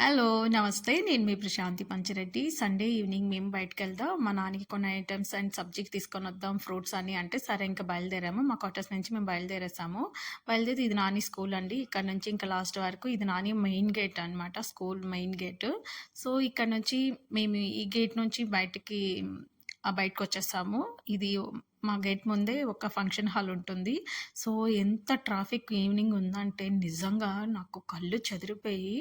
Hello! నమస్తే. నేను మీ Prashanti Panchireddy. Sunday evening మేము బయటికెళ్దాం. మా నాన్నకి కొన్ని ఐటెమ్స్ అండ్ సబ్జీకి తీసుకొనొద్దాం ఫ్రూట్స్ అని అంటే, సరే ఇంక బయలుదేరాము. మా క్వార్టర్స్ నుంచి మేము బయలుదేరేసాము. బయలుదేరి ఇది నాని స్కూల్ అండి. ఇక్కడ నుంచి ఇంకా లాస్ట్ వరకు ఇది నాని మెయిన్ గేట్ అనమాట. School main gate. సో, ఇక్కడ నుంచి మేము ఈ గేట్ నుంచి బయటకొచ్చేసాము. ఇది మా గేట్ ముందే ఒక ఫంక్షన్ హాల్ ఉంటుంది. సో, ఎంత ట్రాఫిక్ ఈవినింగ్ ఉందంటే నిజంగా నాకు కళ్ళు చెదిరిపోయి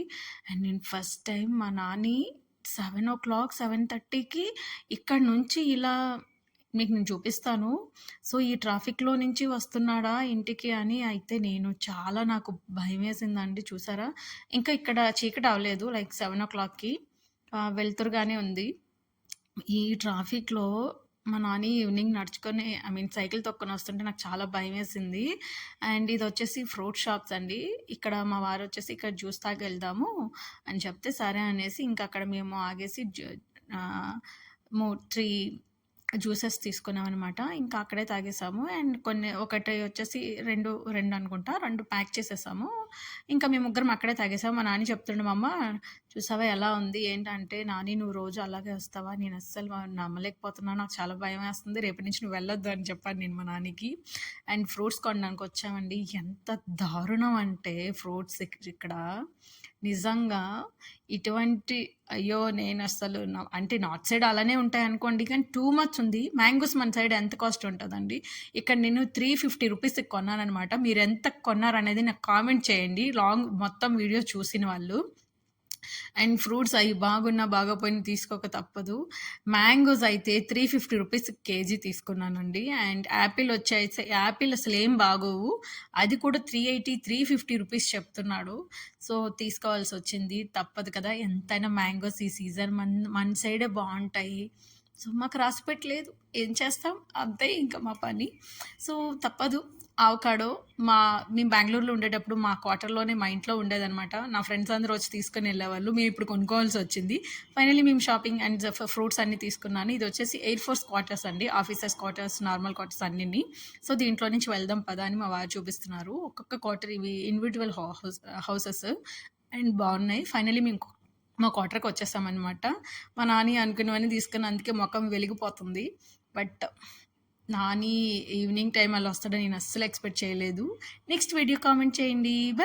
అండ్ నేను ఫస్ట్ టైం మా నాని 7:00, 7:30కి ఇక్కడి నుంచి ఇలా మీకు నేను చూపిస్తాను. సో, ఈ ట్రాఫిక్‌లో నుంచి వస్తున్నాడా ఇంటికి అని అయితే నాకు భయమేసిందండి చూసారా? ఇంకా ఇక్కడ చీకటి అవ్వలేదు. లైక్ 7:00కి వెలుతురుగానే ఉంది. ఈ ట్రాఫిక్‌లో మా నాని ఈవినింగ్ నడుచుకొని సైకిల్ తొక్కొనొస్తుంటే నాకు చాలా భయమేసింది. అండ్ ఇదొచ్చేసి ఫ్రూట్ షాప్స్ అండి. ఇక్కడ మా వారొచ్చేసి ఇక్కడ జ్యూస్ తాగెళ్దాము అని చెప్తే సరే అనేసి ఇంకక్కడ మేము ఆగేసి ఆహ్, 3 జ్యూసెస్ తీసుకున్నామనమాట. ఇంకా అక్కడే తాగేసాము. అండ్ ఒకటి వచ్చేసి 2 అనుకుంటా. 2 ప్యాక్ చేసేసాము. ఇంకా మేము ముగ్గురం అక్కడే తాగేసాము. మా నాని చెప్తుండు, "మా అమ్మ చూసావా ఎలా ఉంది?" ఏంటంటే, "నాని నువ్వు రోజు అలాగే వస్తావా? నేను అస్సలు నమ్మలేకపోతున్నాను. నాకు చాలా భయమేస్తుంది. రేపటి నుంచి నువ్వు వెళ్ళొద్దు" అని చెప్పాను నేను మా నాన్నకి. అండ్ ఫ్రూట్స్ కొనడానికి వచ్చామండి. ఎంత దారుణం అంటే ఫ్రూట్స్ ఇక్కడ నిజంగా ఇటువంటి అయ్యో! నేనసలు అంటే నార్త్ సైడ్ అలానే ఉంటాయనుకోండి. కానీ టూ మచ్ ఉంది. మ్యాంగోస్ మన సైడ్ ఎంత కాస్ట్ ఉంటదండి? ఇక్కడ నేను 350 రూపీస్‌కి కొన్నాననమాట. మీరెంతకు కొన్నారనేది నాకు కామెంట్ చేయండి. మొత్తం వీడియో చూసిన వాళ్ళు. అండ్ ఫ్రూట్స్ అయి బాగున్నా, బాగోపోయినా తీసుకోక తప్పదు. మ్యాంగోస్ అయితే 350 రూపీస్ కేజీ తీసుకున్నానండి. అండ్ యాపిల్ అసలేం బాగోవు. అది కూడా 380, 350 రూపీస్ చెప్తున్నాడు. సో, తీసుకోవాల్సొచ్చింది. తప్పదు కదా! ఎంతైనా మ్యాంగోస్ ఈ సీజన్ మన సైడే బావుంటాయి. సో, మాకు రాసిపెట్టలేదు. ఏం చేస్తాం? అంతే ఇంక మా పని. సో, తప్పదు. అవకాడో మేము బెంగుళూరులో ఉండేటప్పుడు మా క్వార్టర్‌లోనే మా ఇంట్లో ఉండేదనమాట. నా ఫ్రెండ్స్ అందరూ వచ్చి తీసుకొనెళ్ళేవాళ్ళు. మేమిప్పుడు కొనుక్కోవాల్సొచ్చింది. ఫైనల్లీ మేము షాపింగ్ అండ్ ఫ్రూట్స్ అన్నీ తీసుకున్నాను. ఇదొచ్చేసి ఎయిర్ ఫోర్స్ క్వార్టర్స్ అండి. ఆఫీసర్స్ క్వార్టర్స్, నార్మల్ క్వార్టర్స్ అన్నీని. సో, దీంట్లో నుంచి వెళ్దాం పదా అని మా వారు చూపిస్తున్నారు. ఒక్కొక్క క్వార్టర్ ఇవి ఇండివిడ్యువల్ హౌసెస్ అండ్ బావున్నాయి. ఫైనల్లీ మేము మా క్వార్టర్‌కి వచ్చేసామనమాట. మా నాని అనుకున్నవన్నీ తీసుకున్నందుకే మొఖం వెలిగిపోతుంది. బట్ నాని ఈవినింగ్ టైమ్ అలా వస్తాడని నేను అస్సలు ఎక్స్‌పెక్ట్ చేయలేదు. నెక్స్ట్ వీడియో కామెంట్ చేయండి.